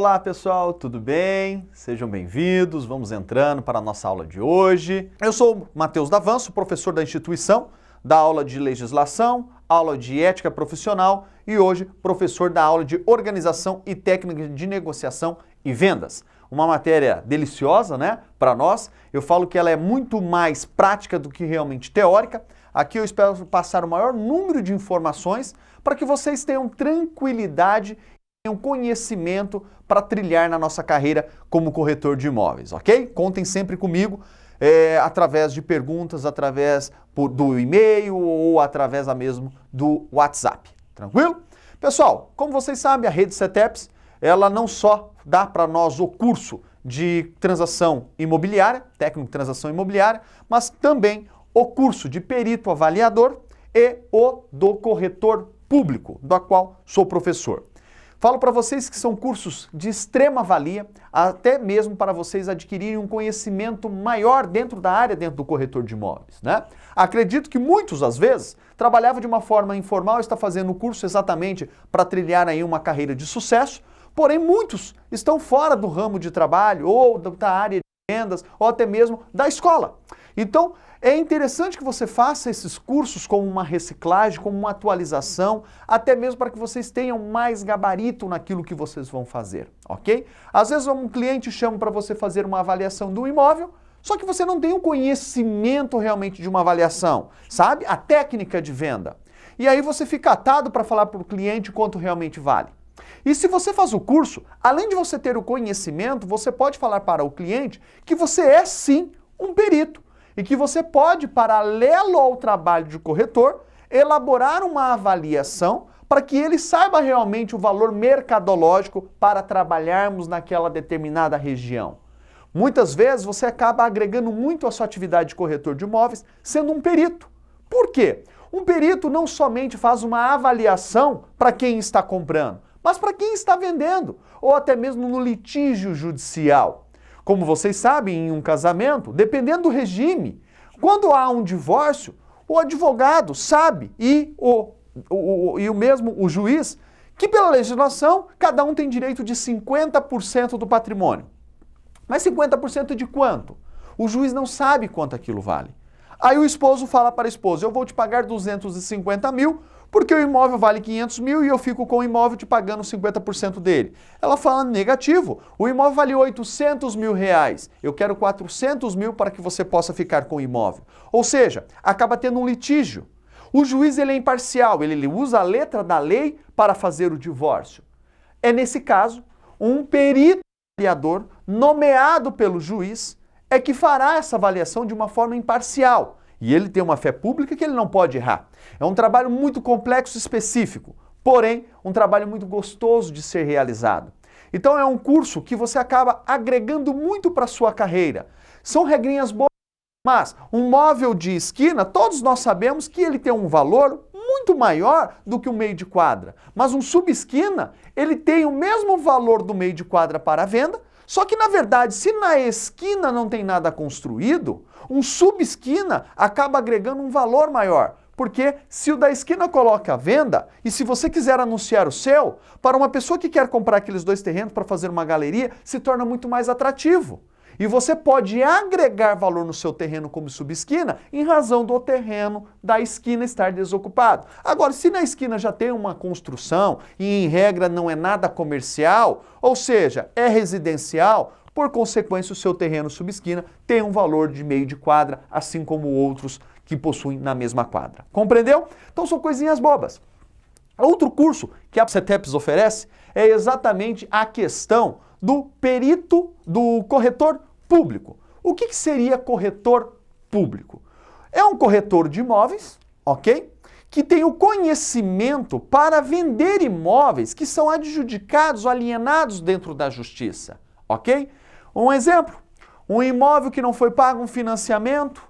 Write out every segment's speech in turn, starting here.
Olá pessoal, tudo bem? Sejam bem-vindos, vamos entrando para a nossa aula de hoje. Eu sou Matheus Davanço, professor da instituição, da aula de legislação, aula de ética profissional e hoje professor da aula de organização e técnica de negociação e vendas. Uma matéria deliciosa, né, para nós. Eu falo que ela é muito mais prática do que realmente teórica. Aqui eu espero passar o maior número de informações para que vocês tenham tranquilidade e um conhecimento para trilhar na nossa carreira como corretor de imóveis, ok? Contem sempre comigo através de perguntas, através do e-mail ou através mesmo do WhatsApp, tranquilo? Pessoal, como vocês sabem, a Rede CETEPS, ela não só dá para nós o curso de transação imobiliária, técnico de transação imobiliária, mas também o curso de perito avaliador e o do corretor público, do qual sou professor. Falo para vocês que são cursos de extrema valia, até mesmo para vocês adquirirem um conhecimento maior dentro da área, dentro do corretor de imóveis, né? Acredito que muitos, às vezes, trabalhavam de uma forma informal e está fazendo o curso exatamente para trilhar aí uma carreira de sucesso, porém muitos estão fora do ramo de trabalho ou da área de vendas ou até mesmo da escola. Então, é interessante que você faça esses cursos como uma reciclagem, como uma atualização, até mesmo para que vocês tenham mais gabarito naquilo que vocês vão fazer, ok? Às vezes um cliente chama para você fazer uma avaliação do imóvel, só que você não tem um conhecimento realmente de uma avaliação, sabe? A técnica de venda. E aí você fica atado para falar para o cliente quanto realmente vale. E se você faz o curso, além de você ter o conhecimento, você pode falar para o cliente que você é sim um perito. E que você pode, paralelo ao trabalho de corretor, elaborar uma avaliação para que ele saiba realmente o valor mercadológico para trabalharmos naquela determinada região. Muitas vezes você acaba agregando muito a sua atividade de corretor de imóveis sendo um perito. Por quê? Um perito não somente faz uma avaliação para quem está comprando, mas para quem está vendendo, ou até mesmo no litígio judicial. Como vocês sabem, em um casamento, dependendo do regime, quando há um divórcio, o advogado sabe e o juiz que pela legislação cada um tem direito de 50% do patrimônio. Mas 50% de quanto? O juiz não sabe quanto aquilo vale. Aí o esposo fala para a esposa, eu vou te pagar 250 mil, porque o imóvel vale 500 mil e eu fico com o imóvel te pagando 50% dele. Ela fala negativo, o imóvel vale 800 mil reais, eu quero 400 mil para que você possa ficar com o imóvel. Ou seja, acaba tendo um litígio. O juiz ele é imparcial, ele usa a letra da lei para fazer o divórcio. É nesse caso, um perito avaliador nomeado pelo juiz é que fará essa avaliação de uma forma imparcial. E ele tem uma fé pública que ele não pode errar. É um trabalho muito complexo e específico, porém, um trabalho muito gostoso de ser realizado. Então é um curso que você acaba agregando muito para a sua carreira. São regrinhas boas, mas um móvel de esquina, todos nós sabemos que ele tem um valor muito maior do que um meio de quadra. Mas um sub-esquina, ele tem o mesmo valor do meio de quadra para a venda, só que, na verdade, se na esquina não tem nada construído, um sub-esquina acaba agregando um valor maior. Porque se o da esquina coloca a venda, e se você quiser anunciar o seu, para uma pessoa que quer comprar aqueles dois terrenos para fazer uma galeria, se torna muito mais atrativo. E você pode agregar valor no seu terreno como sub-esquina em razão do terreno da esquina estar desocupado. Agora, se na esquina já tem uma construção e em regra não é nada comercial, ou seja, é residencial, por consequência o seu terreno sub-esquina tem um valor de meio de quadra, assim como outros que possuem na mesma quadra. Compreendeu? Então são coisinhas bobas. Outro curso que a CETEPS oferece é exatamente a questão do perito, do corretor público. O que seria corretor público? É um corretor de imóveis, ok? Que tem o conhecimento para vender imóveis que são adjudicados ou alienados dentro da justiça, ok? Um exemplo, um imóvel que não foi pago um financiamento,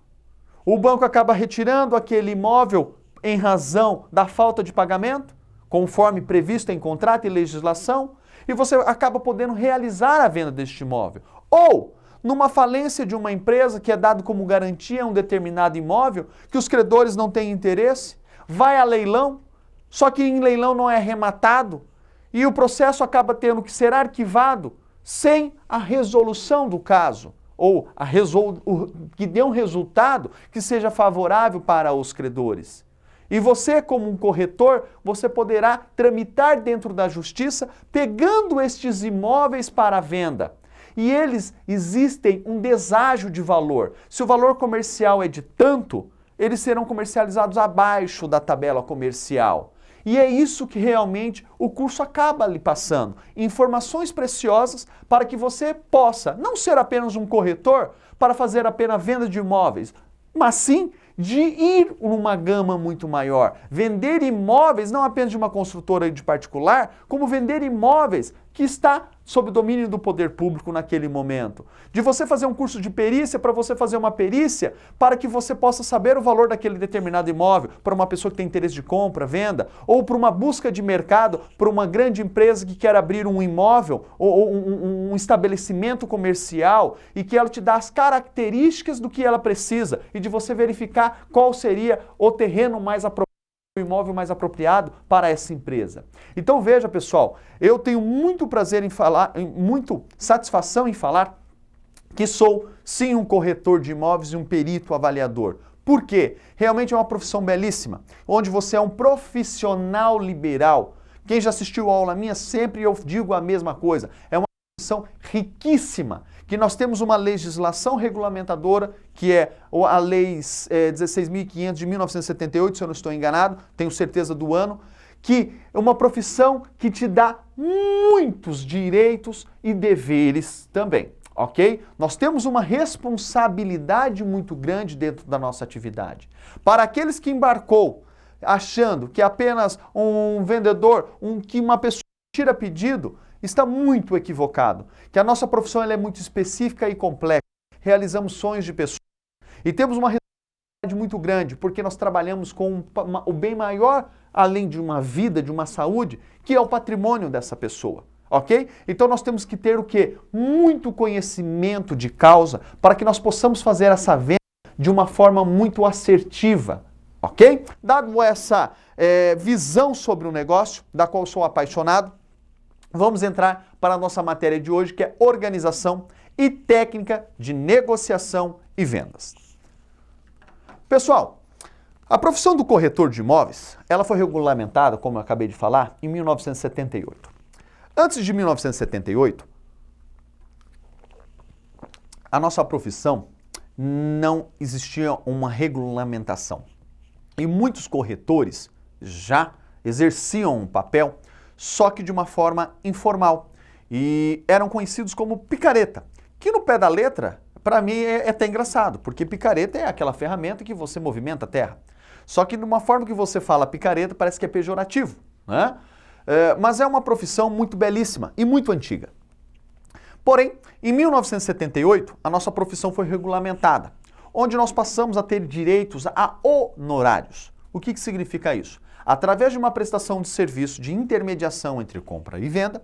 o banco acaba retirando aquele imóvel em razão da falta de pagamento, conforme previsto em contrato e legislação, e você acaba podendo realizar a venda deste imóvel. Ou numa falência de uma empresa que é dado como garantia a um determinado imóvel, que os credores não têm interesse, vai a leilão, só que em leilão não é arrematado, e o processo acaba tendo que ser arquivado sem a resolução do caso, ou que dê um resultado que seja favorável para os credores. E você, como um corretor, você poderá tramitar dentro da justiça pegando estes imóveis para a venda. E eles existem um deságio de valor. Se o valor comercial é de tanto, eles serão comercializados abaixo da tabela comercial. E é isso que realmente o curso acaba lhe passando. Informações preciosas para que você possa não ser apenas um corretor para fazer apenas venda de imóveis, mas sim de ir numa gama muito maior. Vender imóveis não apenas de uma construtora de particular, como vender imóveis que está sob domínio do poder público naquele momento. De você fazer um curso de perícia para você fazer uma perícia para que você possa saber o valor daquele determinado imóvel para uma pessoa que tem interesse de compra, venda, ou para uma busca de mercado para uma grande empresa que quer abrir um imóvel ou um estabelecimento comercial e que ela te dá as características do que ela precisa e de você verificar qual seria o terreno mais apropriado, o imóvel mais apropriado para essa empresa. Então veja, pessoal, eu tenho muito prazer em falar, muito satisfação em falar que sou sim um corretor de imóveis e um perito avaliador. Por quê? Realmente é uma profissão belíssima, onde você é um profissional liberal. Quem já assistiu a aula minha, sempre eu digo a mesma coisa. É uma profissão riquíssima, que nós temos uma legislação regulamentadora, que é a Lei 16.500 de 1978, se eu não estou enganado, tenho certeza do ano, que é uma profissão que te dá muitos direitos e deveres também, ok? Nós temos uma responsabilidade muito grande dentro da nossa atividade. Para aqueles que embarcou achando que apenas um vendedor, que uma pessoa tira pedido, está muito equivocado, que a nossa profissão ela é muito específica e complexa. Realizamos sonhos de pessoas e temos uma responsabilidade muito grande, porque nós trabalhamos com o bem maior, além de uma vida, de uma saúde, que é o patrimônio dessa pessoa, ok? Então nós temos que ter o quê? Muito conhecimento de causa para que nós possamos fazer essa venda de uma forma muito assertiva, ok? Dado essa visão sobre o negócio, da qual eu sou apaixonado, vamos entrar para a nossa matéria de hoje, que é organização e técnica de negociação e vendas. Pessoal, a profissão do corretor de imóveis, ela foi regulamentada, como eu acabei de falar, em 1978. Antes de 1978, a nossa profissão não existia uma regulamentação. E muitos corretores já exerciam um papel, só que de uma forma informal. E eram conhecidos como picareta, que no pé da letra, para mim, é até engraçado, porque picareta é aquela ferramenta que você movimenta a terra. Só que de uma forma que você fala picareta, parece que é pejorativo, né? Mas é uma profissão muito belíssima e muito antiga. Porém, em 1978, a nossa profissão foi regulamentada, onde nós passamos a ter direitos a honorários. O que significa isso? Através de uma prestação de serviço de intermediação entre compra e venda,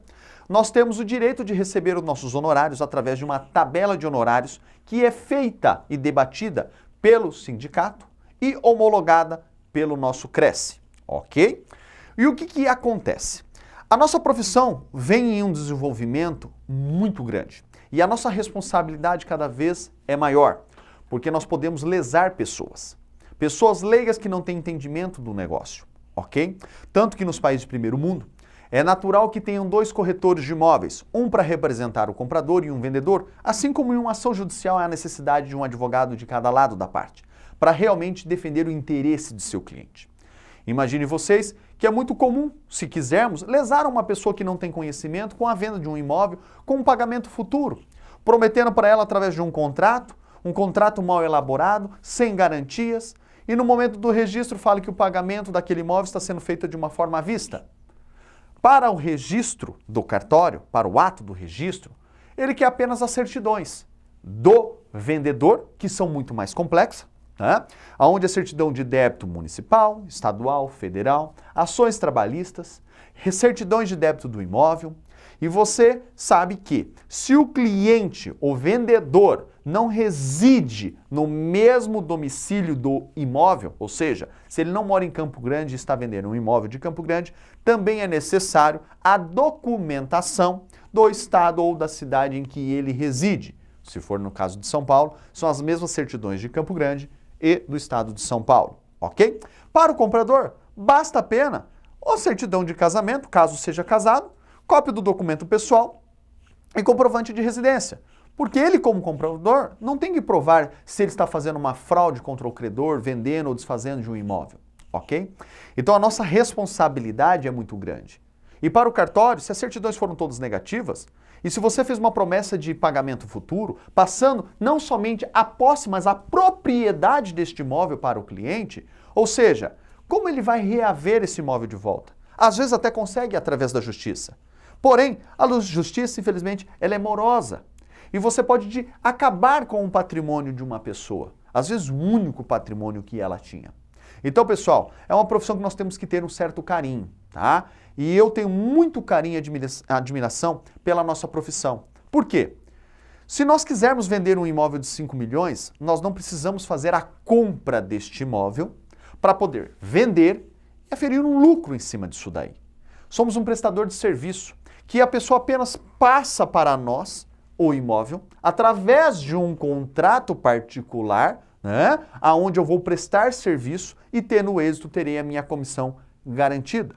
nós temos o direito de receber os nossos honorários através de uma tabela de honorários que é feita e debatida pelo sindicato e homologada pelo nosso Cresce, ok? E o que acontece? A nossa profissão vem em um desenvolvimento muito grande e a nossa responsabilidade cada vez é maior, porque nós podemos lesar pessoas leigas que não têm entendimento do negócio, ok? Tanto que nos países de primeiro mundo, é natural que tenham dois corretores de imóveis, um para representar o comprador e um vendedor, assim como em uma ação judicial há a necessidade de um advogado de cada lado da parte, para realmente defender o interesse de seu cliente. Imagine vocês que é muito comum, se quisermos, lesar uma pessoa que não tem conhecimento com a venda de um imóvel com um pagamento futuro, prometendo para ela através de um contrato mal elaborado, sem garantias, e no momento do registro fala que o pagamento daquele imóvel está sendo feito de uma forma à vista. Para o registro do cartório, para o ato do registro, ele quer apenas as certidões do vendedor, que são muito mais complexas, né? Onde a certidão de débito municipal, estadual, federal, ações trabalhistas, certidões de débito do imóvel, E você sabe que se o cliente, o vendedor, não reside no mesmo domicílio do imóvel, ou seja, se ele não mora em Campo Grande e está vendendo um imóvel de Campo Grande, também é necessário a documentação do estado ou da cidade em que ele reside. Se for no caso de São Paulo, são as mesmas certidões de Campo Grande e do estado de São Paulo, ok? Para o comprador, basta apenas a certidão de casamento, caso seja casado, cópia do documento pessoal e comprovante de residência. Porque ele, como comprador, não tem que provar se ele está fazendo uma fraude contra o credor, vendendo ou desfazendo de um imóvel, ok? Então a nossa responsabilidade é muito grande. E para o cartório, se as certidões foram todas negativas, e se você fez uma promessa de pagamento futuro, passando não somente a posse, mas a propriedade deste imóvel para o cliente, ou seja, como ele vai reaver esse imóvel de volta? Às vezes até consegue através da justiça. Porém, a justiça, infelizmente, ela é morosa. E você pode acabar com o patrimônio de uma pessoa. Às vezes o único patrimônio que ela tinha. Então, pessoal, é uma profissão que nós temos que ter um certo carinho, tá? E eu tenho muito carinho e admiração pela nossa profissão. Por quê? Se nós quisermos vender um imóvel de 5 milhões, nós não precisamos fazer a compra deste imóvel para poder vender e aferir um lucro em cima disso daí. Somos um prestador de serviço que a pessoa apenas passa para nós o imóvel através de um contrato particular, né, aonde eu vou prestar serviço e tendo êxito terei a minha comissão garantida.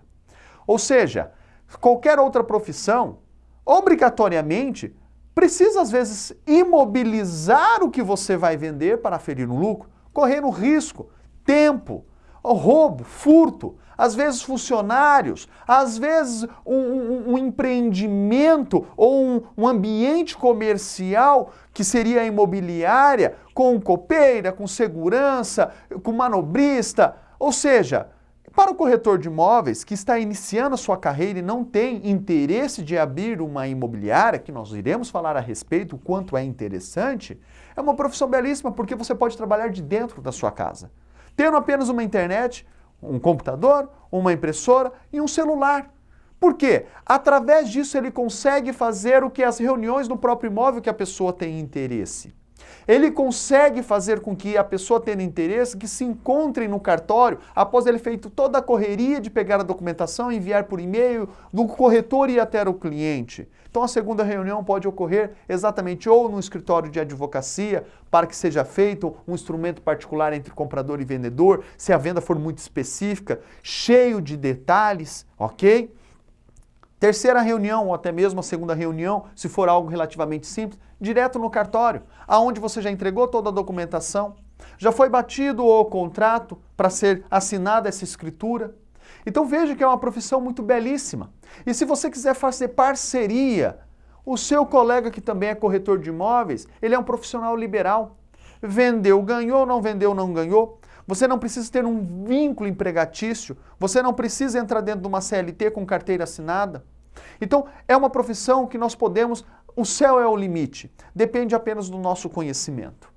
Ou seja, qualquer outra profissão, obrigatoriamente, precisa às vezes imobilizar o que você vai vender para aferir um lucro, correndo risco, tempo, roubo, furto, às vezes funcionários, às vezes um empreendimento ou um ambiente comercial que seria a imobiliária, com copeira, com segurança, com manobrista. Ou seja, para o corretor de imóveis que está iniciando a sua carreira e não tem interesse de abrir uma imobiliária, que nós iremos falar a respeito o quanto é interessante, é uma profissão belíssima porque você pode trabalhar de dentro da sua casa. Tendo apenas uma internet, um computador, uma impressora e um celular. Por quê? Através disso ele consegue fazer o que as reuniões no próprio imóvel que a pessoa tem interesse. Ele consegue fazer com que a pessoa tenha interesse que se encontre no cartório após ele feito toda a correria de pegar a documentação e enviar por e-mail do corretor e até o cliente. Então a segunda reunião pode ocorrer exatamente ou no escritório de advocacia para que seja feito um instrumento particular entre comprador e vendedor, se a venda for muito específica, cheio de detalhes, ok? Terceira reunião, ou até mesmo a segunda reunião, se for algo relativamente simples, direto no cartório, aonde você já entregou toda a documentação, já foi batido o contrato para ser assinada essa escritura. Então veja que é uma profissão muito belíssima. E se você quiser fazer parceria, o seu colega que também é corretor de imóveis, ele é um profissional liberal. Vendeu, ganhou, não vendeu, não ganhou. Você não precisa ter um vínculo empregatício, você não precisa entrar dentro de uma CLT com carteira assinada. Então, é uma profissão que nós podemos, o céu é o limite, depende apenas do nosso conhecimento.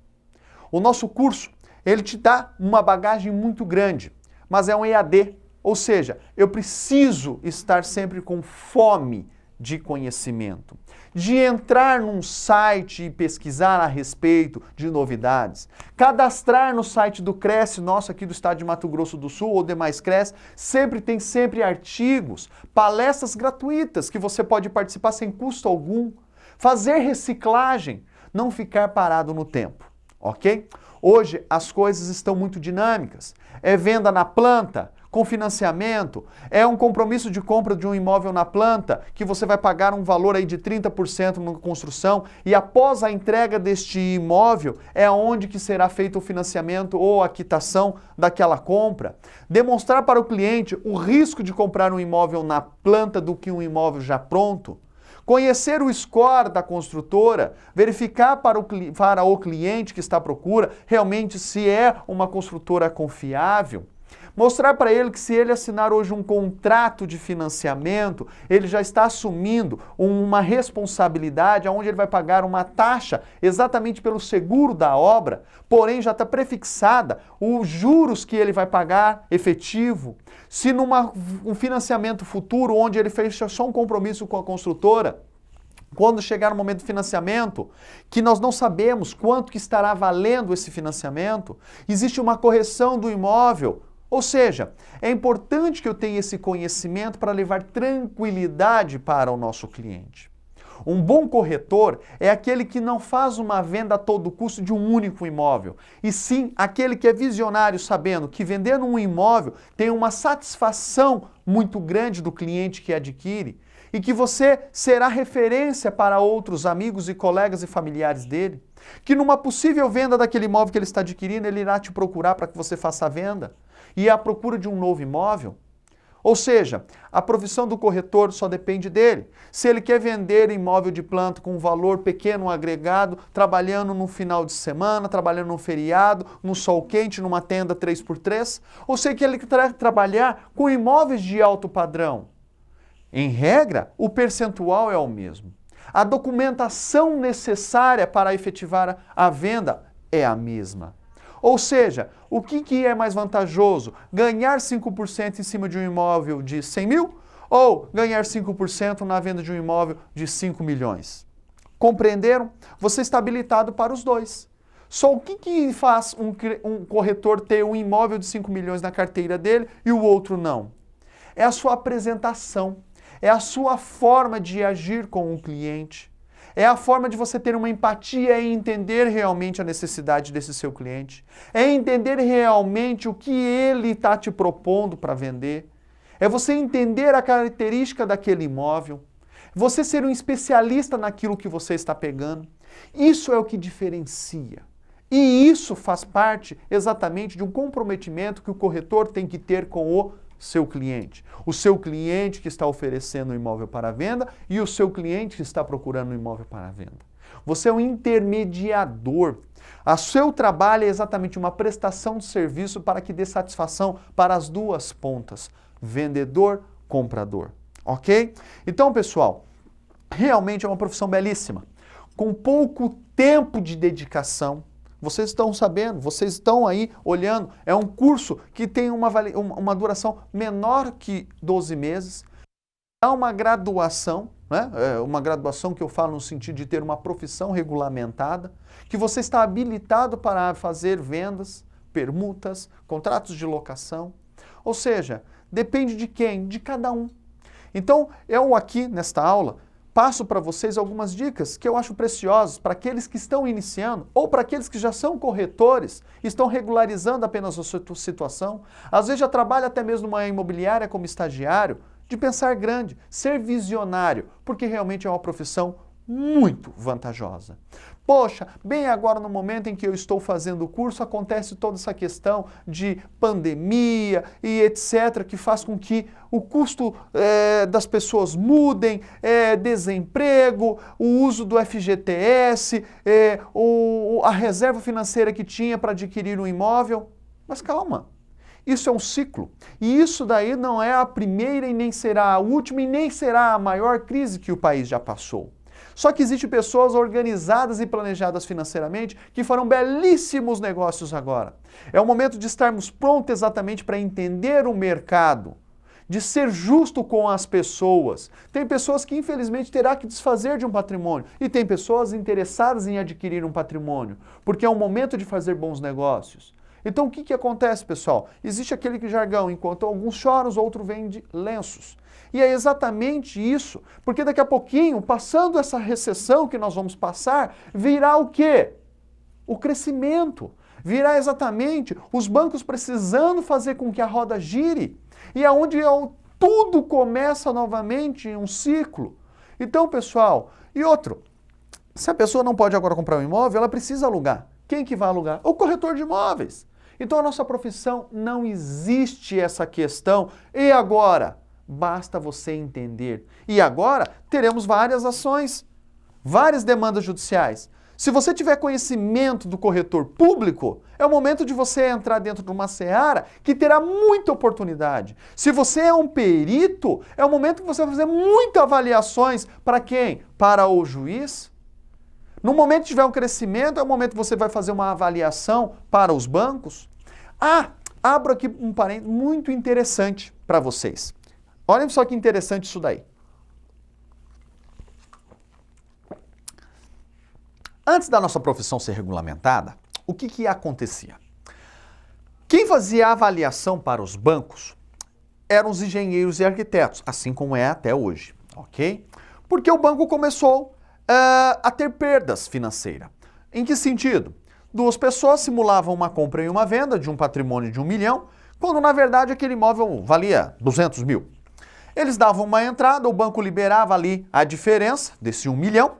O nosso curso, ele te dá uma bagagem muito grande, mas é um EAD, ou seja, eu preciso estar sempre com fome de conhecimento, de entrar num site e pesquisar a respeito de novidades, cadastrar no site do Cresce, nosso aqui do estado de Mato Grosso do Sul ou demais Cresce, tem sempre artigos, palestras gratuitas que você pode participar sem custo algum, fazer reciclagem, não ficar parado no tempo, ok? Hoje as coisas estão muito dinâmicas, é venda na planta, com financiamento, é um compromisso de compra de um imóvel na planta, que você vai pagar um valor aí de 30% na construção, e após a entrega deste imóvel, é onde que será feito o financiamento ou a quitação daquela compra. Demonstrar para o cliente o risco de comprar um imóvel na planta do que um imóvel já pronto. Conhecer o score da construtora, verificar para o cliente que está à procura realmente se é uma construtora confiável. Mostrar para ele que se ele assinar hoje um contrato de financiamento, ele já está assumindo uma responsabilidade onde ele vai pagar uma taxa exatamente pelo seguro da obra, porém já está prefixada os juros que ele vai pagar efetivo. Se um financiamento futuro onde ele fecha só um compromisso com a construtora, quando chegar o momento do financiamento, que nós não sabemos quanto que estará valendo esse financiamento, existe uma correção do imóvel. Ou seja, é importante que eu tenha esse conhecimento para levar tranquilidade para o nosso cliente. Um bom corretor é aquele que não faz uma venda a todo custo de um único imóvel, e sim aquele que é visionário, sabendo que vendendo um imóvel tem uma satisfação muito grande do cliente que adquire, e que você será referência para outros amigos e colegas e familiares dele, que numa possível venda daquele imóvel que ele está adquirindo, ele irá te procurar para que você faça a venda, e à procura de um novo imóvel. Ou seja, a profissão do corretor só depende dele. Se ele quer vender imóvel de planta com um valor pequeno agregado, trabalhando no final de semana, trabalhando no feriado, no sol quente, numa tenda 3x3, ou se ele quer trabalhar com imóveis de alto padrão. Em regra, o percentual é o mesmo. A documentação necessária para efetivar a venda é a mesma. Ou seja, o que é mais vantajoso? Ganhar 5% em cima de um imóvel de 100 mil ou ganhar 5% na venda de um imóvel de 5 milhões? Compreenderam? Você está habilitado para os dois. Só o que faz um corretor ter um imóvel de 5 milhões na carteira dele e o outro não? É a sua apresentação. É a sua forma de agir com o cliente. É a forma de você ter uma empatia e entender realmente a necessidade desse seu cliente. É entender realmente o que ele está te propondo para vender. É você entender a característica daquele imóvel. Você ser um especialista naquilo que você está pegando. Isso é o que diferencia. E isso faz parte exatamente de um comprometimento que o corretor tem que ter com o seu cliente. O seu cliente que está oferecendo o imóvel para venda e o seu cliente que está procurando o imóvel para venda. Você é um intermediador. O seu trabalho é exatamente uma prestação de serviço para que dê satisfação para as duas pontas, vendedor, comprador. Ok? Então, pessoal, realmente é uma profissão belíssima. Com pouco tempo de dedicação, vocês estão sabendo, vocês estão aí olhando, é um curso que tem uma duração menor que 12 meses, há uma graduação, né? Uma graduação que eu falo no sentido de ter uma profissão regulamentada, que você está habilitado para fazer vendas, permutas, contratos de locação, ou seja, depende de quem? De cada um. Então, eu aqui nesta aula, passo para vocês algumas dicas que eu acho preciosas para aqueles que estão iniciando ou para aqueles que já são corretores e estão regularizando apenas a sua situação. Às vezes já trabalha até mesmo numa imobiliária como estagiário, de pensar grande, ser visionário, porque realmente é uma profissão muito vantajosa. Poxa, bem agora no momento em que eu estou fazendo o curso, acontece toda essa questão de pandemia e etc., que faz com que o custo das pessoas mudem, desemprego, o uso do FGTS, a reserva financeira que tinha para adquirir um imóvel. Mas calma, isso é um ciclo. E isso daí não é a primeira e nem será a última e nem será a maior crise que o país já passou. Só que existem pessoas organizadas e planejadas financeiramente que farão belíssimos negócios agora. É o momento de estarmos prontos exatamente para entender o mercado, de ser justo com as pessoas. Tem pessoas que infelizmente terá que desfazer de um patrimônio e tem pessoas interessadas em adquirir um patrimônio, porque é um momento de fazer bons negócios. Então o que acontece, pessoal? Existe aquele jargão, enquanto alguns choram, outros vendem lenços. E é exatamente isso, porque daqui a pouquinho, passando essa recessão que nós vamos passar, virá o quê? O crescimento. Virá exatamente os bancos precisando fazer com que a roda gire. E é onde tudo começa novamente em um ciclo. Então, pessoal, e outro, se a pessoa não pode agora comprar um imóvel, ela precisa alugar. Quem que vai alugar? O corretor de imóveis. Então, a nossa profissão não existe essa questão. E agora? Basta você entender. E agora teremos várias ações, várias demandas judiciais. Se você tiver conhecimento do corretor público, é o momento de você entrar dentro de uma seara que terá muita oportunidade. Se você é um perito, é o momento que você vai fazer muitas avaliações para quem? Para o juiz. No momento que tiver um crescimento, é o momento que você vai fazer uma avaliação para os bancos. Abro aqui um parênteses muito interessante para vocês. Olhem só que interessante isso daí. Antes da nossa profissão ser regulamentada, o que acontecia? Quem fazia a avaliação para os bancos eram os engenheiros e arquitetos, assim como é até hoje, ok? Porque o banco começou a ter perdas financeiras. Em que sentido? Duas pessoas simulavam uma compra e uma venda de um patrimônio de 1 milhão, quando na verdade aquele imóvel valia 200 mil. Eles davam uma entrada, o banco liberava ali a diferença desse 1 milhão,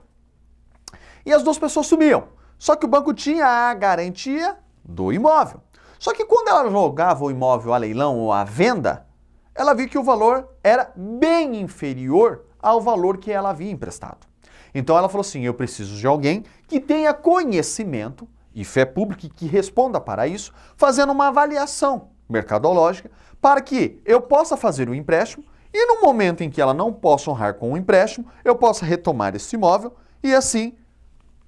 e as duas pessoas sumiam. Só que o banco tinha a garantia do imóvel. Só que quando ela jogava o imóvel a leilão ou à venda, ela viu que o valor era bem inferior ao valor que ela havia emprestado. Então ela falou assim, eu preciso de alguém que tenha conhecimento e fé pública e que responda para isso, fazendo uma avaliação mercadológica para que eu possa fazer o empréstimo e no momento em que ela não possa honrar com o empréstimo, eu possa retomar esse imóvel e assim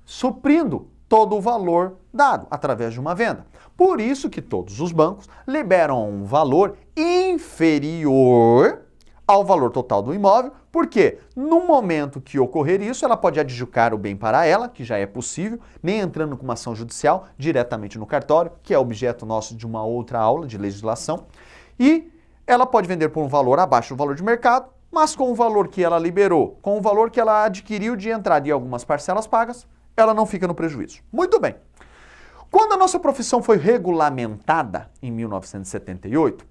suprindo todo o valor dado através de uma venda. Por isso que todos os bancos liberam um valor inferior ao valor total do imóvel, porque no momento que ocorrer isso, ela pode adjudicar o bem para ela, que já é possível, nem entrando com uma ação judicial diretamente no cartório, que é objeto nosso de uma outra aula de legislação, e ela pode vender por um valor abaixo do valor de mercado, mas com o valor que ela liberou, com o valor que ela adquiriu de entrada e algumas parcelas pagas, ela não fica no prejuízo. Muito bem. Quando a nossa profissão foi regulamentada, em 1978,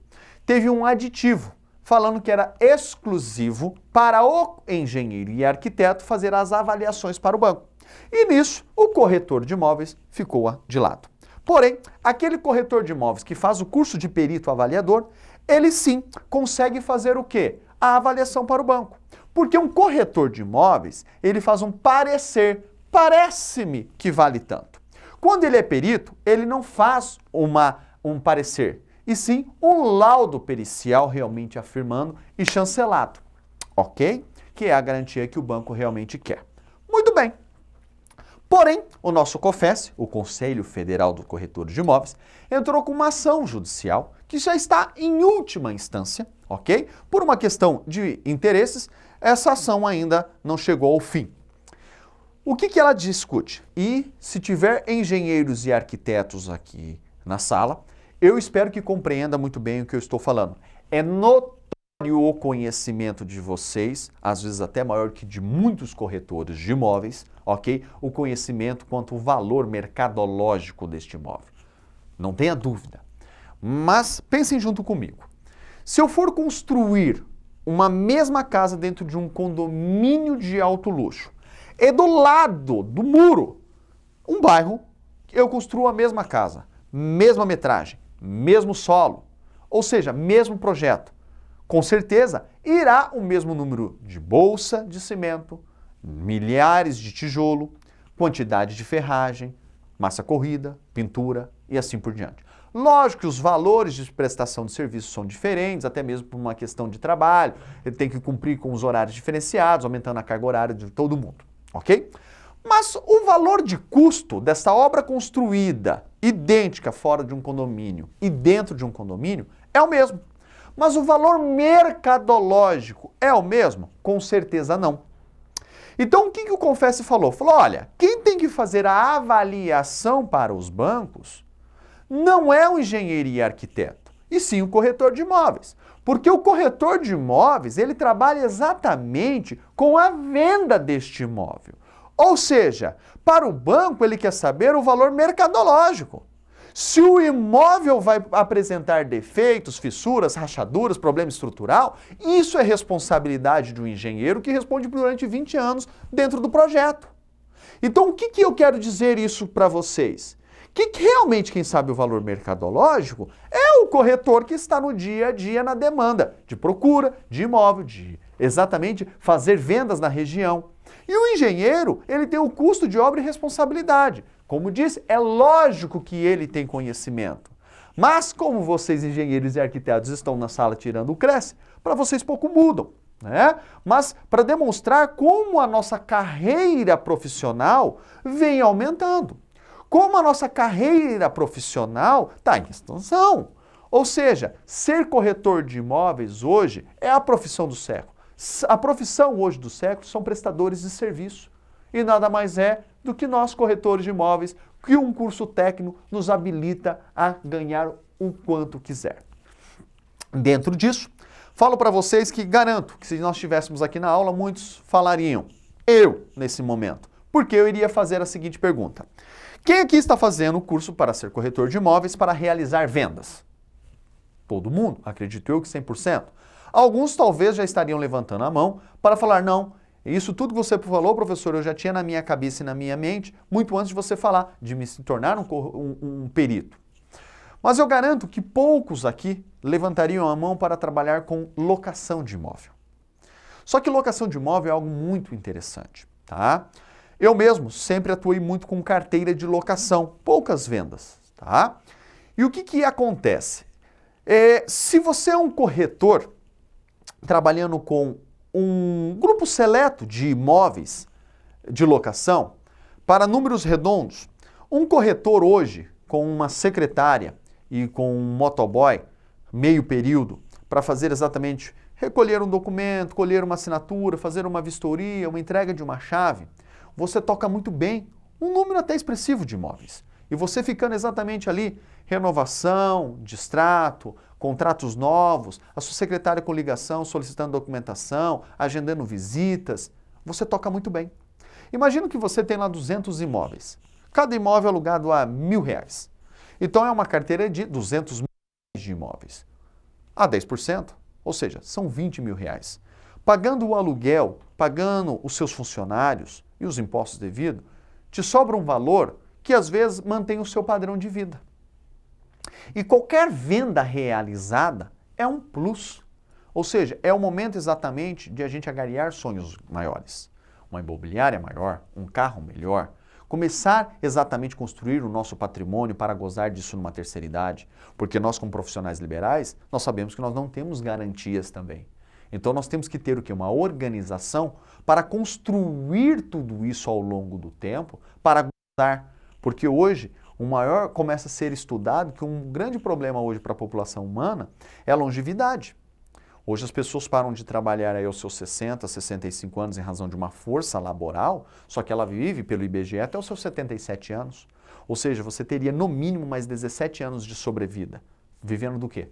teve um aditivo falando que era exclusivo para o engenheiro e arquiteto fazer as avaliações para o banco. E nisso, o corretor de imóveis ficou de lado. Porém, aquele corretor de imóveis que faz o curso de perito avaliador, ele sim consegue fazer o quê? A avaliação para o banco. Porque um corretor de imóveis, ele faz um parecer, parece-me que vale tanto. Quando ele é perito, ele não faz um parecer, e sim um laudo pericial realmente afirmando e chancelado, ok? Que é a garantia que o banco realmente quer. Muito bem. Porém, o nosso COFES, o Conselho Federal do Corretor de Imóveis, entrou com uma ação judicial que já está em última instância, ok? Por uma questão de interesses, essa ação ainda não chegou ao fim. O que ela discute? E se tiver engenheiros e arquitetos aqui na sala, eu espero que compreenda muito bem o que eu estou falando. É notório o conhecimento de vocês, às vezes até maior que de muitos corretores de imóveis, ok? O conhecimento quanto ao valor mercadológico deste imóvel. Não tenha dúvida. Mas pensem junto comigo. Se eu for construir uma mesma casa dentro de um condomínio de alto luxo, e do lado do muro, um bairro, eu construo a mesma casa, mesma metragem, mesmo solo, ou seja, mesmo projeto. Com certeza, irá o mesmo número de bolsa de cimento, milhares de tijolo, quantidade de ferragem, massa corrida, pintura e assim por diante. Lógico que os valores de prestação de serviço são diferentes, até mesmo por uma questão de trabalho, ele tem que cumprir com os horários diferenciados, aumentando a carga horária de todo mundo. Ok? Mas o valor de custo dessa obra construída, idêntica fora de um condomínio e dentro de um condomínio, é o mesmo. Mas o valor mercadológico é o mesmo? Com certeza não. Então o que o COFES falou? Falou, olha, quem tem que fazer a avaliação para os bancos não é o engenheiro e arquiteto, e sim o corretor de imóveis. Porque o corretor de imóveis, ele trabalha exatamente com a venda deste imóvel. Ou seja, para o banco ele quer saber o valor mercadológico. Se o imóvel vai apresentar defeitos, fissuras, rachaduras, problema estrutural, isso é responsabilidade do engenheiro que responde durante 20 anos dentro do projeto. Então o que eu quero dizer isso para vocês? Que realmente quem sabe o valor mercadológico é o corretor que está no dia a dia na demanda de procura, de imóvel, de exatamente fazer vendas na região. E o engenheiro, ele tem o custo de obra e responsabilidade. Como disse, é lógico que ele tem conhecimento. Mas como vocês, engenheiros e arquitetos, estão na sala tirando o Cresce, para vocês pouco mudam, né? Mas para demonstrar como a nossa carreira profissional vem aumentando. Como a nossa carreira profissional está em expansão. Ou seja, ser corretor de imóveis hoje é a profissão do século. A profissão hoje do século são prestadores de serviço. E nada mais é do que nós, corretores de imóveis, que um curso técnico nos habilita a ganhar o quanto quiser. Dentro disso, falo para vocês que garanto que se nós estivéssemos aqui na aula, muitos falariam eu nesse momento. Porque eu iria fazer a seguinte pergunta. Quem aqui está fazendo o curso para ser corretor de imóveis para realizar vendas? Todo mundo, acredito eu que 100%. Alguns talvez já estariam levantando a mão para falar, não, isso tudo que você falou, professor, eu já tinha na minha cabeça e na minha mente, muito antes de você falar, de me se tornar um perito. Mas eu garanto que poucos aqui levantariam a mão para trabalhar com locação de imóvel. Só que locação de imóvel é algo muito interessante, tá? Eu mesmo sempre atuei muito com carteira de locação, poucas vendas, tá? E o que acontece? Se você é um corretor trabalhando com um grupo seleto de imóveis de locação, para números redondos, um corretor hoje com uma secretária e com um motoboy, meio período, para fazer exatamente recolher um documento, colher uma assinatura, fazer uma vistoria, uma entrega de uma chave, você toca muito bem um número até expressivo de imóveis. E você ficando exatamente ali, renovação, distrato, contratos novos, a sua secretária com ligação, solicitando documentação, agendando visitas, você toca muito bem. Imagina que você tem lá 200 imóveis. Cada imóvel é alugado a R$1.000. Então é uma carteira de 200 milhões de imóveis. A 10%, ou seja, são R$20.000. Pagando o aluguel, pagando os seus funcionários e os impostos devidos, te sobra um valor que às vezes mantém o seu padrão de vida. E qualquer venda realizada é um plus. Ou seja, é o momento exatamente de a gente agariar sonhos maiores. Uma imobiliária maior, um carro melhor, começar exatamente a construir o nosso patrimônio para gozar disso numa terceira idade. Porque nós, como profissionais liberais, nós sabemos que nós não temos garantias também. Então nós temos que ter o quê? Uma organização para construir tudo isso ao longo do tempo, para gozar. Porque hoje, o maior começa a ser estudado que um grande problema hoje para a população humana é a longevidade. Hoje as pessoas param de trabalhar aí aos seus 60, 65 anos em razão de uma força laboral, só que ela vive pelo IBGE até os seus 77 anos. Ou seja, você teria no mínimo mais 17 anos de sobrevida. Vivendo do quê?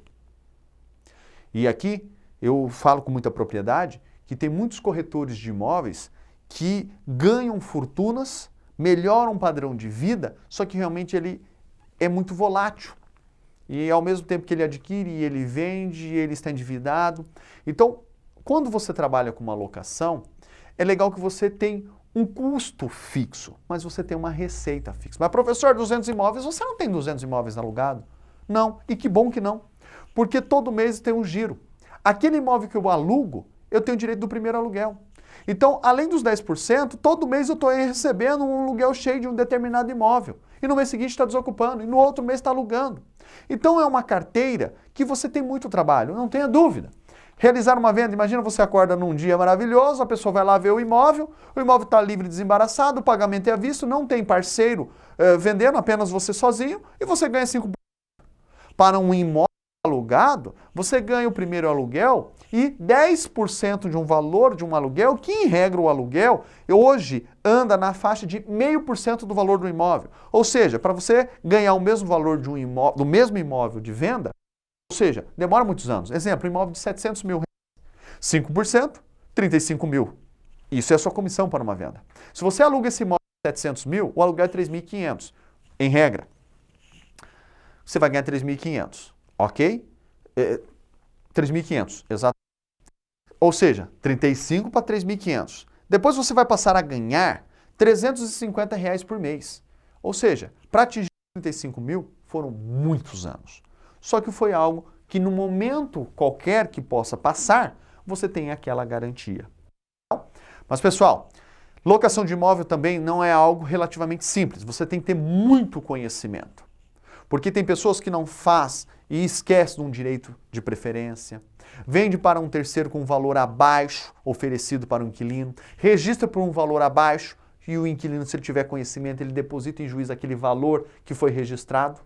E aqui eu falo com muita propriedade que tem muitos corretores de imóveis que ganham fortunas, melhoram o padrão de vida, só que realmente ele é muito volátil. E ao mesmo tempo que ele adquire, ele vende, ele está endividado. Então, quando você trabalha com uma locação, é legal que você tem um custo fixo, mas você tem uma receita fixa. Mas professor, 200 imóveis, você não tem 200 imóveis alugados? Não, e que bom que não. Porque todo mês tem um giro. Aquele imóvel que eu alugo, eu tenho direito do primeiro aluguel. Então, além dos 10%, todo mês eu estou recebendo um aluguel cheio de um determinado imóvel. E no mês seguinte está desocupando, e no outro mês está alugando. Então é uma carteira que você tem muito trabalho, não tenha dúvida. Realizar uma venda, imagina você acorda num dia maravilhoso, a pessoa vai lá ver o imóvel está livre e desembaraçado, o pagamento é à vista, não tem parceiro vendendo, apenas você sozinho, e você ganha 5%. Para um imóvel alugado, você ganha o primeiro aluguel e 10% de um valor de um aluguel, que em regra o aluguel hoje anda na faixa de 0,5% do valor do imóvel. Ou seja, para você ganhar o mesmo valor de um imóvel, do mesmo imóvel de venda, ou seja, demora muitos anos. Exemplo, imóvel de 700 mil reais, 5%, 35 mil. Isso é a sua comissão para uma venda. Se você aluga esse imóvel de 700 mil, o aluguel é 3.500, em regra. Você vai ganhar 3.500. Ok? 3.500, exato. Ou seja, 35 para 3.500. Depois você vai passar a ganhar R$350 por mês. Ou seja, para atingir 35 mil foram muitos anos. Só que foi algo que no momento qualquer que possa passar, você tem aquela garantia. Mas, pessoal, locação de imóvel também não é algo relativamente simples. Você tem que ter muito conhecimento. Porque tem pessoas que não faz e esquece de um direito de preferência, vende para um terceiro com um valor abaixo oferecido para o inquilino, registra por um valor abaixo e o inquilino, se ele tiver conhecimento, ele deposita em juízo aquele valor que foi registrado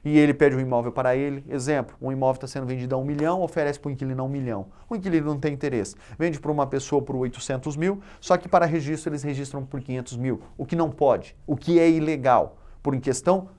e ele pede um imóvel para ele. Exemplo, um imóvel está sendo vendido a 1 milhão, oferece para o inquilino a 1 milhão. O inquilino não tem interesse. Vende para uma pessoa por 800 mil, só que para registro eles registram por 500 mil, o que não pode, o que é ilegal, por em questão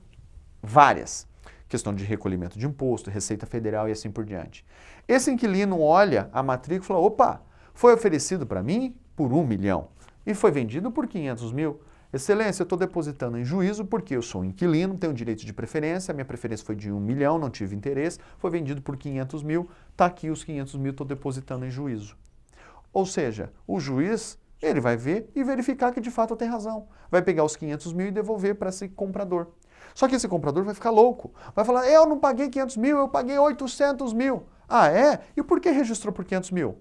várias. Questão de recolhimento de imposto, Receita Federal e assim por diante. Esse inquilino olha a matrícula e fala, opa, foi oferecido para mim por 1 milhão e foi vendido por 500 mil. Excelência, eu estou depositando em juízo porque eu sou um inquilino, tenho direito de preferência, a minha preferência foi de 1 milhão, não tive interesse, foi vendido por 500 mil, está aqui os 500 mil, estou depositando em juízo. Ou seja, o juiz, ele vai ver e verificar que de fato tem razão. Vai pegar os 500 mil e devolver para esse comprador. Só que esse comprador vai ficar louco, vai falar, eu não paguei 500 mil, eu paguei 800 mil. Ah, é? E por que registrou por 500 mil?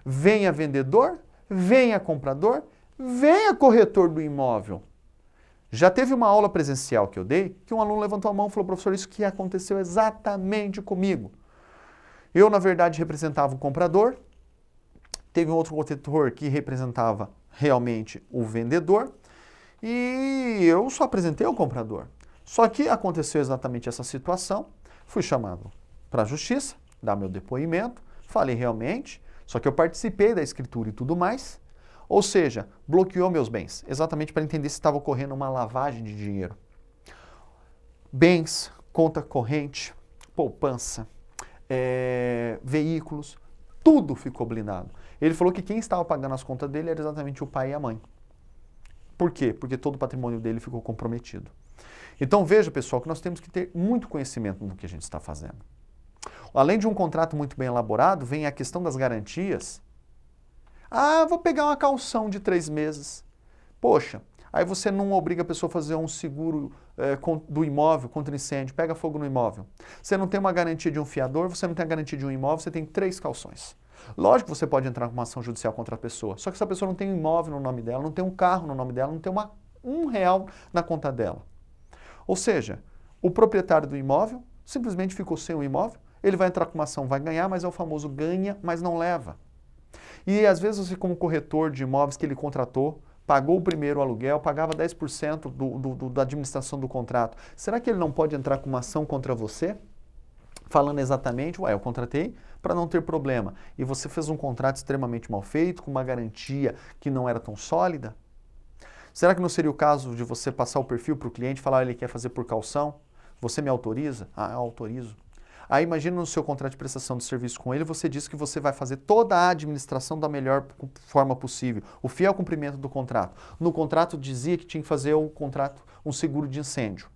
Venha vendedor, venha comprador, venha corretor do imóvel. Já teve uma aula presencial que eu dei, que um aluno levantou a mão e falou, professor, isso que aconteceu exatamente comigo. Eu, na verdade, representava o comprador, teve um outro corretor que representava realmente o vendedor, e eu só apresentei o comprador. Só que aconteceu exatamente essa situação, fui chamado para a justiça, dar meu depoimento, falei realmente, só que eu participei da escritura e tudo mais, ou seja, bloqueou meus bens, exatamente para entender se estava ocorrendo uma lavagem de dinheiro. Bens, conta corrente, poupança, veículos, tudo ficou blindado. Ele falou que quem estava pagando as contas dele era exatamente o pai e a mãe. Por quê? Porque todo o patrimônio dele ficou comprometido. Então veja, pessoal, que nós temos que ter muito conhecimento do que a gente está fazendo. Além de um contrato muito bem elaborado, vem a questão das garantias. Ah, vou pegar uma caução de 3 meses. Poxa, aí você não obriga a pessoa a fazer um seguro do imóvel contra incêndio, pega fogo no imóvel. Você não tem uma garantia de um fiador, você não tem a garantia de um imóvel, você tem 3 cauções. Lógico que você pode entrar com uma ação judicial contra a pessoa, só que essa pessoa não tem um imóvel no nome dela, não tem um carro no nome dela, não tem R$1 na conta dela. Ou seja, o proprietário do imóvel simplesmente ficou sem o imóvel, ele vai entrar com uma ação, vai ganhar, mas é o famoso ganha, mas não leva. E às vezes você, como corretor de imóveis que ele contratou, pagou o primeiro aluguel, pagava 10% da administração do contrato. Será que ele não pode entrar com uma ação contra você? Falando exatamente, eu contratei para não ter problema. E você fez um contrato extremamente mal feito, com uma garantia que não era tão sólida? Será que não seria o caso de você passar o perfil para o cliente e falar, ele quer fazer por caução? Você me autoriza? Ah, eu autorizo. Aí imagina no seu contrato de prestação de serviço com ele, você diz que você vai fazer toda a administração da melhor forma possível, o fiel cumprimento do contrato. No contrato dizia que tinha que fazer um seguro de incêndio.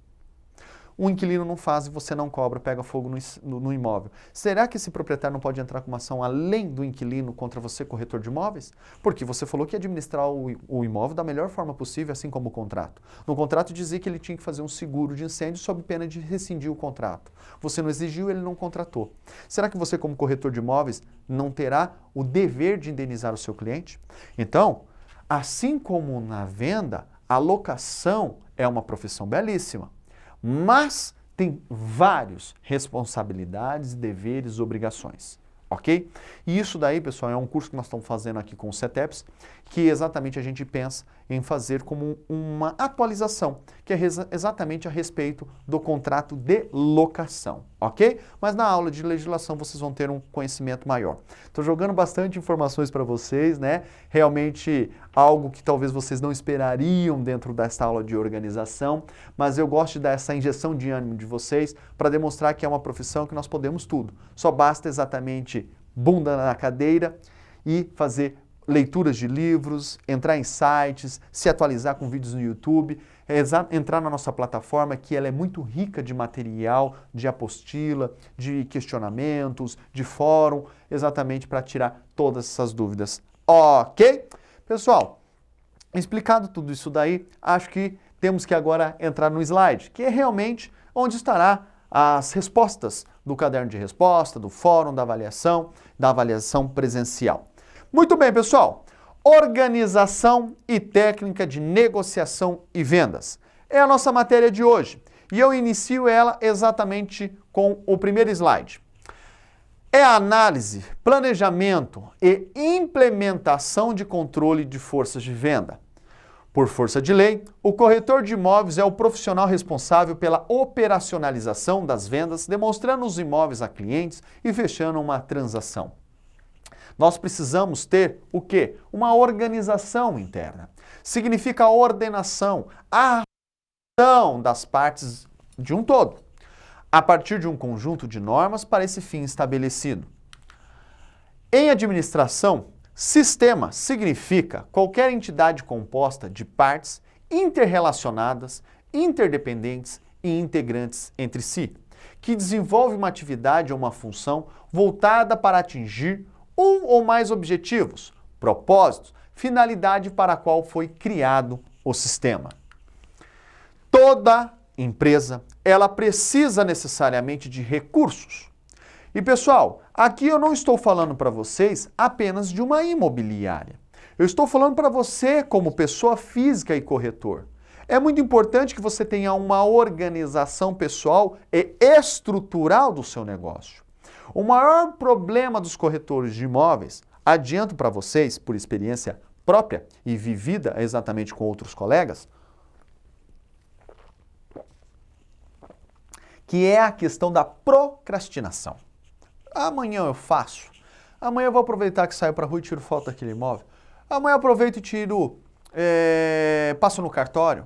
O inquilino não faz e você não cobra, pega fogo no imóvel. Será que esse proprietário não pode entrar com uma ação além do inquilino contra você, corretor de imóveis? Porque você falou que ia administrar o imóvel da melhor forma possível, assim como o contrato. No contrato dizia que ele tinha que fazer um seguro de incêndio sob pena de rescindir o contrato. Você não exigiu, ele não contratou. Será que você, como corretor de imóveis, não terá o dever de indenizar o seu cliente? Então, assim como na venda, a locação é uma profissão belíssima. Mas tem várias responsabilidades, deveres, obrigações, ok? E isso daí, pessoal, é um curso que nós estamos fazendo aqui com o CETEPS, que exatamente a gente pensa em fazer como uma atualização, que é exatamente a respeito do contrato de locação, ok? Mas na aula de legislação vocês vão ter um conhecimento maior. Estou jogando bastante informações para vocês, né? Realmente algo que talvez vocês não esperariam dentro desta aula de organização, mas eu gosto de dar essa injeção de ânimo de vocês para demonstrar que é uma profissão que nós podemos tudo. Só basta exatamente bunda na cadeira e fazer leituras de livros, entrar em sites, se atualizar com vídeos no YouTube, entrar na nossa plataforma, que ela é muito rica de material, de apostila, de questionamentos, de fórum, exatamente para tirar todas essas dúvidas. Ok? Pessoal, explicado tudo isso daí, acho que temos que agora entrar no slide, que é realmente onde estará as respostas do caderno de resposta, do fórum, da avaliação presencial. Muito bem, pessoal. Organização e técnica de negociação e vendas. É a nossa matéria de hoje. E eu inicio ela exatamente com o primeiro slide. É a análise, planejamento e implementação de controle de forças de venda. Por força de lei, o corretor de imóveis é o profissional responsável pela operacionalização das vendas, demonstrando os imóveis a clientes e fechando uma transação. Nós precisamos ter o quê? Uma organização interna. Significa a ordenação, a ação das partes de um todo, a partir de um conjunto de normas para esse fim estabelecido. Em administração, sistema significa qualquer entidade composta de partes interrelacionadas, interdependentes e integrantes entre si, que desenvolve uma atividade ou uma função voltada para atingir um ou mais objetivos, propósitos, finalidade para a qual foi criado o sistema. Toda empresa, ela precisa necessariamente de recursos. E pessoal, aqui eu não estou falando para vocês apenas de uma imobiliária. Eu estou falando para você como pessoa física e corretor. É muito importante que você tenha uma organização pessoal e estrutural do seu negócio. O maior problema dos corretores de imóveis, adianto para vocês, por experiência própria e vivida exatamente com outros colegas, que é a questão da procrastinação. Amanhã eu faço. Amanhã eu vou aproveitar que saio para a rua e tiro foto daquele imóvel. Amanhã eu aproveito e tiro, passo no cartório.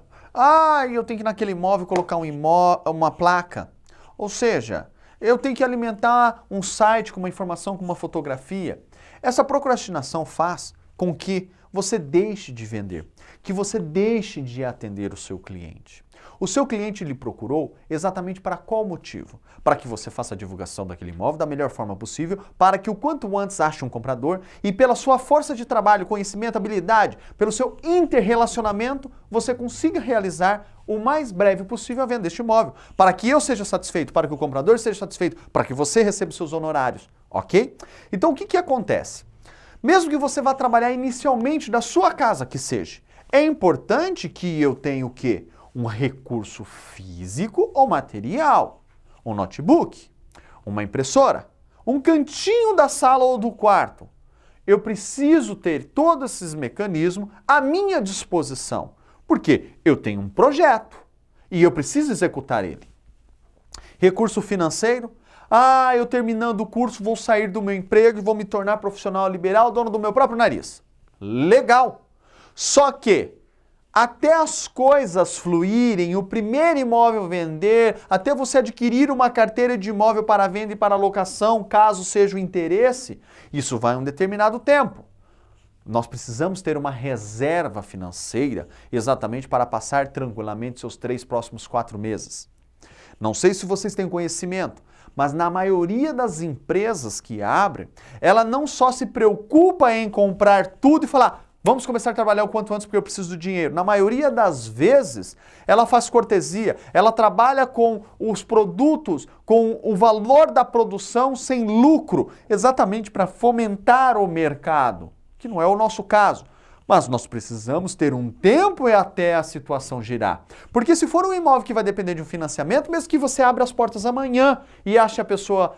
Eu tenho que ir naquele imóvel colocar uma placa. Ou seja, eu tenho que alimentar um site com uma informação, com uma fotografia. Essa procrastinação faz com que você deixe de vender, que você deixe de atender o seu cliente. O seu cliente lhe procurou exatamente para qual motivo? Para que você faça a divulgação daquele imóvel da melhor forma possível, para que o quanto antes ache um comprador e pela sua força de trabalho, conhecimento, habilidade, pelo seu interrelacionamento, você consiga realizar o mais breve possível a venda deste imóvel, para que eu seja satisfeito, para que o comprador seja satisfeito, para que você receba os seus honorários, ok? Então o que acontece? Mesmo que você vá trabalhar inicialmente da sua casa, que seja, é importante que eu tenha o quê? Um recurso físico ou material, um notebook, uma impressora, um cantinho da sala ou do quarto. Eu preciso ter todos esses mecanismos à minha disposição, porque eu tenho um projeto e eu preciso executar ele. Recurso financeiro, eu terminando o curso vou sair do meu emprego e vou me tornar profissional liberal, dono do meu próprio nariz. Legal! Só que até as coisas fluírem, o primeiro imóvel vender, até você adquirir uma carteira de imóvel para venda e para locação, caso seja o interesse, isso vai um determinado tempo. Nós precisamos ter uma reserva financeira exatamente para passar tranquilamente seus 3 próximos 4 meses. Não sei se vocês têm conhecimento, mas na maioria das empresas que abrem, ela não só se preocupa em comprar tudo e falar: vamos começar a trabalhar o quanto antes porque eu preciso do dinheiro. Na maioria das vezes, ela faz cortesia, ela trabalha com os produtos, com o valor da produção sem lucro, exatamente para fomentar o mercado, que não é o nosso caso. Mas nós precisamos ter um tempo e até a situação girar. Porque se for um imóvel que vai depender de um financiamento, mesmo que você abra as portas amanhã e ache a pessoa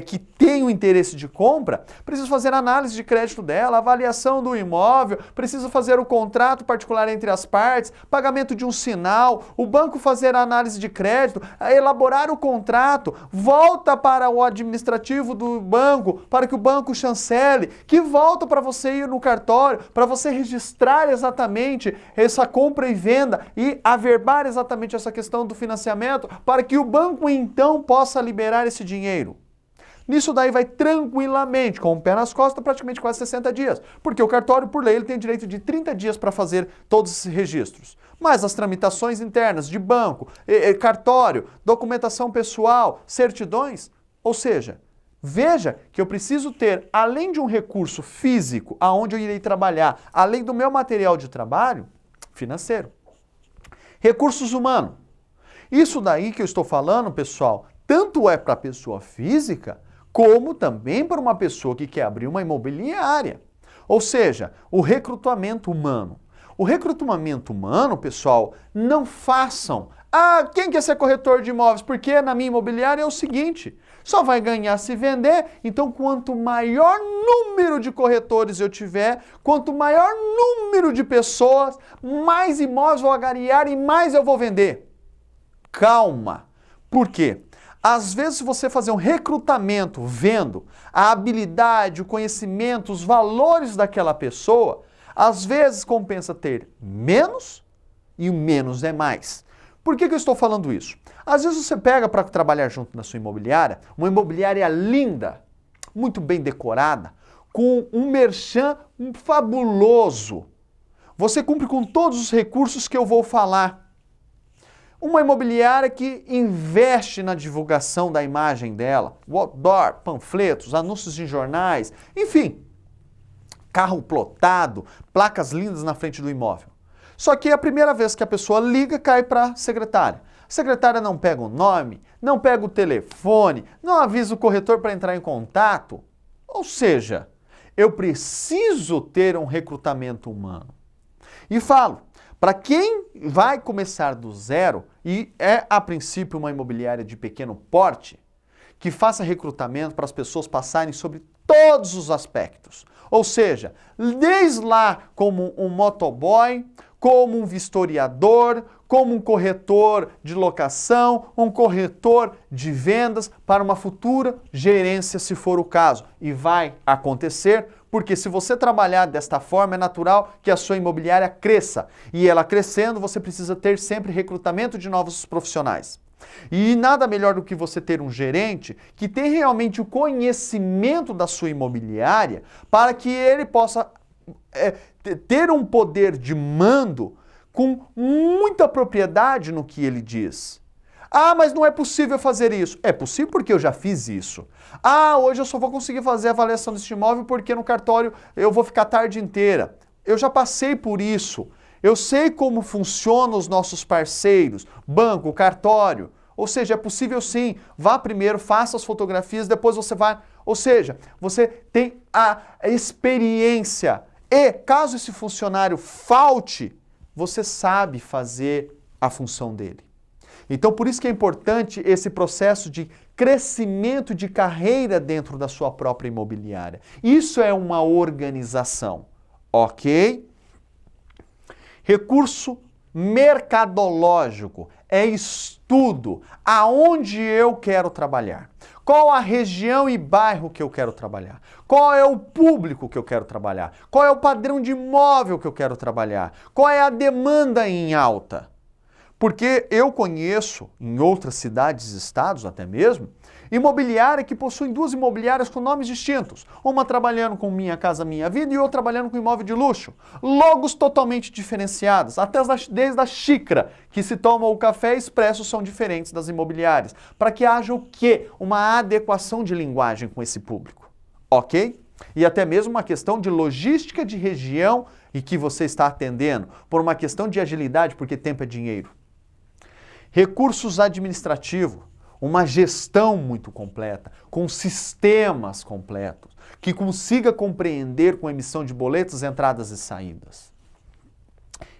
que tem o interesse de compra, precisa fazer análise de crédito dela, avaliação do imóvel, precisa fazer o contrato particular entre as partes, pagamento de um sinal, o banco fazer a análise de crédito, elaborar o contrato, volta para o administrativo do banco, para que o banco chancele, que volta para você ir no cartório, para você registrar exatamente essa compra e venda e averbar exatamente essa questão do financiamento para que o banco então possa liberar esse dinheiro. Nisso daí vai tranquilamente, com o pé nas costas, praticamente quase 60 dias. Porque o cartório, por lei, ele tem direito de 30 dias para fazer todos esses registros. Mas as tramitações internas de banco, cartório, documentação pessoal, certidões, ou seja, veja que eu preciso ter, além de um recurso físico, aonde eu irei trabalhar, além do meu material de trabalho, financeiro. Recursos humanos. Isso daí que eu estou falando, pessoal, Tanto é para a pessoa física, como também para uma pessoa que quer abrir uma imobiliária. Ou seja, o recrutamento humano. O recrutamento humano, pessoal, não façam. Ah, quem quer ser corretor de imóveis? Porque na minha imobiliária é o seguinte, só vai ganhar se vender, então quanto maior número de corretores eu tiver, quanto maior número de pessoas, mais imóveis vou agariar e mais eu vou vender. Calma. Por quê? Às vezes você fazer um recrutamento vendo a habilidade, o conhecimento, os valores daquela pessoa, às vezes compensa ter menos e o menos é mais. Por que eu estou falando isso? Às vezes você pega para trabalhar junto na sua imobiliária, uma imobiliária linda, muito bem decorada, com um merchan fabuloso. Você cumpre com todos os recursos que eu vou falar. Uma imobiliária que investe na divulgação da imagem dela, outdoor, panfletos, anúncios em jornais, enfim, carro plotado, placas lindas na frente do imóvel. Só que a primeira vez que a pessoa liga, cai para a secretária. A secretária não pega o nome, não pega o telefone, não avisa o corretor para entrar em contato. Ou seja, eu preciso ter um recrutamento humano. E falo, para quem vai começar do zero e é a princípio uma imobiliária de pequeno porte, que faça recrutamento para as pessoas passarem sobre todos os aspectos. Ou seja, desde lá como um motoboy, como um vistoriador, como um corretor de locação, um corretor de vendas para uma futura gerência, se for o caso. E vai acontecer, porque se você trabalhar desta forma, é natural que a sua imobiliária cresça. E ela crescendo, você precisa ter sempre recrutamento de novos profissionais. E nada melhor do que você ter um gerente que tem realmente o conhecimento da sua imobiliária para que ele possa ter um poder de mando com muita propriedade no que ele diz. Ah, mas não é possível fazer isso. É possível porque eu já fiz isso. Ah, hoje eu só vou conseguir fazer a avaliação deste imóvel porque no cartório eu vou ficar a tarde inteira. Eu já passei por isso. Eu sei como funcionam os nossos parceiros, banco, cartório. Ou seja, é possível sim. Vá primeiro, faça as fotografias, depois você vai. Ou seja, você tem a experiência. E caso esse funcionário falte, você sabe fazer a função dele. Então, por isso que é importante esse processo de crescimento de carreira dentro da sua própria imobiliária. Isso é uma organização, ok? Recurso mercadológico é estudo aonde eu quero trabalhar. Qual a região e bairro que eu quero trabalhar? Qual é o público que eu quero trabalhar? Qual é o padrão de imóvel que eu quero trabalhar? Qual é a demanda em alta? Porque eu conheço, em outras cidades e estados até mesmo, imobiliária que possuem duas imobiliárias com nomes distintos. Uma trabalhando com Minha Casa Minha Vida e outra trabalhando com imóvel de luxo. Logos totalmente diferenciados, até desde a xícara que se toma o café expresso são diferentes das imobiliárias. Para que haja o quê? Uma adequação de linguagem com esse público. Ok? E até mesmo uma questão de logística de região e que você está atendendo, por uma questão de agilidade, porque tempo é dinheiro. Recursos administrativos, uma gestão muito completa, com sistemas completos, que consiga compreender com emissão de boletos, entradas e saídas.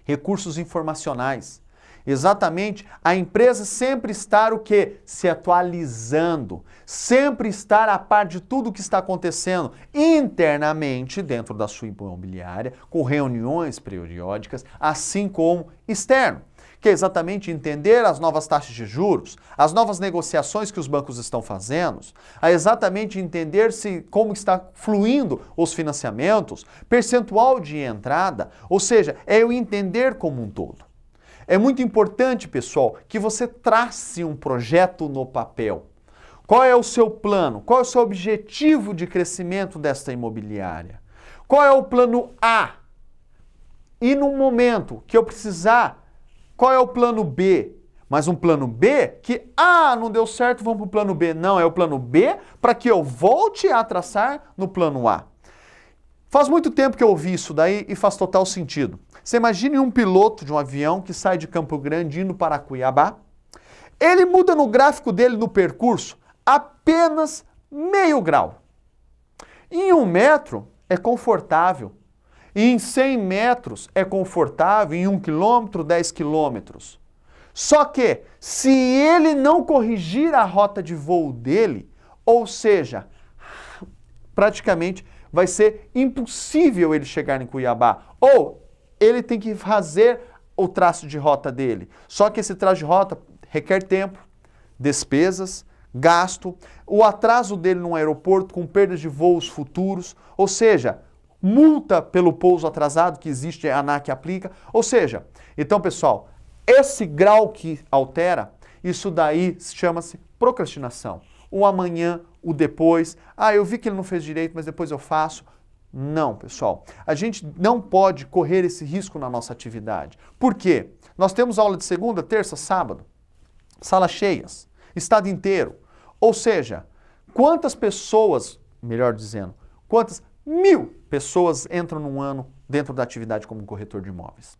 Recursos informacionais, exatamente a empresa sempre estar o quê? Se atualizando, sempre estar a par de tudo o que está acontecendo internamente dentro da sua imobiliária, com reuniões periódicas, assim como externo. Que é exatamente entender as novas taxas de juros, as novas negociações que os bancos estão fazendo, a exatamente entender como está fluindo os financiamentos, percentual de entrada, ou seja, é eu entender como um todo. É muito importante, pessoal, que você trace um projeto no papel. Qual é o seu plano? Qual é o seu objetivo de crescimento desta imobiliária? Qual é o plano A? E no momento que eu precisar, qual é o plano B? Mas um plano B que, não deu certo, vamos para o plano B. Não, é o plano B para que eu volte a traçar no plano A. Faz muito tempo que eu ouvi isso daí e faz total sentido. Você imagine um piloto de um avião que sai de Campo Grande indo para Cuiabá. Ele muda no gráfico dele no percurso apenas meio grau. Em 1 metro é confortável. Em 100 metros é confortável. Em 1 quilômetro, 10 quilômetros. Só que, se ele não corrigir a rota de voo dele, ou seja, praticamente vai ser impossível ele chegar em Cuiabá. Ou ele tem que fazer o traço de rota dele. Só que esse traço de rota requer tempo, despesas, gasto, o atraso dele no aeroporto com perdas de voos futuros, ou seja, multa pelo pouso atrasado que existe, a ANAC aplica. Ou seja, então pessoal, esse grau que altera, isso daí chama-se procrastinação. O amanhã, o depois. Ah, eu vi que ele não fez direito, mas depois eu faço. Não, pessoal. A gente não pode correr esse risco na nossa atividade. Por quê? Nós temos aula de segunda, terça, sábado. Salas cheias. Estado inteiro. Ou seja, quantas pessoas, melhor dizendo, quantas 1000 pessoas entram num ano dentro da atividade como corretor de imóveis?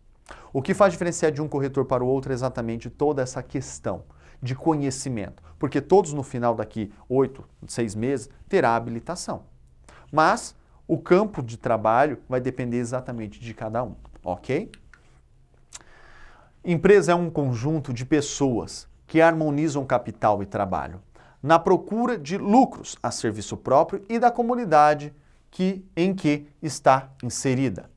O que faz diferenciar de um corretor para o outro é exatamente toda essa questão de conhecimento. Porque todos no final daqui 8, 6 meses terá habilitação. Mas o campo de trabalho vai depender exatamente de cada um, ok? Empresa é um conjunto de pessoas que harmonizam capital e trabalho na procura de lucros a serviço próprio e da comunidade em que está inserida.